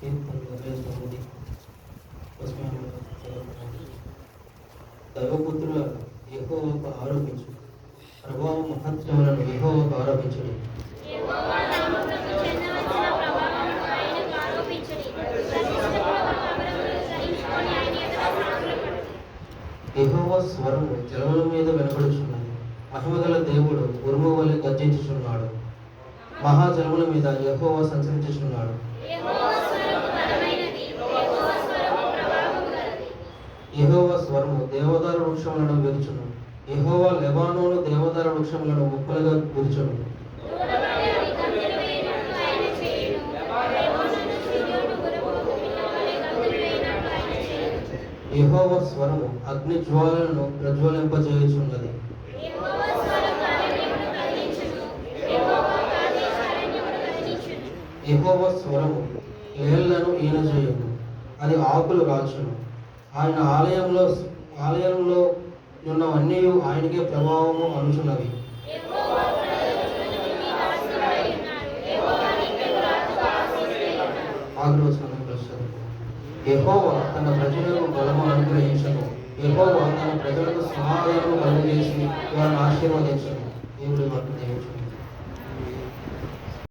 కీర్తన 29 దైవపుత్రుల యెహోవాకు ఆరోపించు, ప్రభావం మహత్యములను యెహోవాకు ఆరోపించుడి. యెహోవా స్వరము జలముల మీద వినపడుచున్నది. మహిమగల దేవుడు ఉరుము వలె గర్జించుచున్నాడు. మహాజలముల మీద యెహోవా సంచరించుచున్నాడు. యెహోవా స్వరము దేవదారు వృక్షములను విరుచును. యెహోవా లెబానోను దేవదారు వృక్షములను ముక్కలుగా విరుచును. యెహోవా స్వరము అగ్ని జ్వాలను ప్రజ్వలింపజేయుచున్నది. యెహోవా స్వరము లేళ్లను ఈనజేయును, అది ఆకులు రాల్చును. ఆయన ఆలయంలో ఉన్నవన్నీ ఆయనకే ప్రభావము అనుచున్నవి. యెహోవా తన ప్రజలకు బలము అనుగ్రహించను. యెహోవా తన ప్రజలకు సమాధానము కలుగజేసి వారిని ఆశీర్వదించను. దేవుడి వాటిని దీవించును.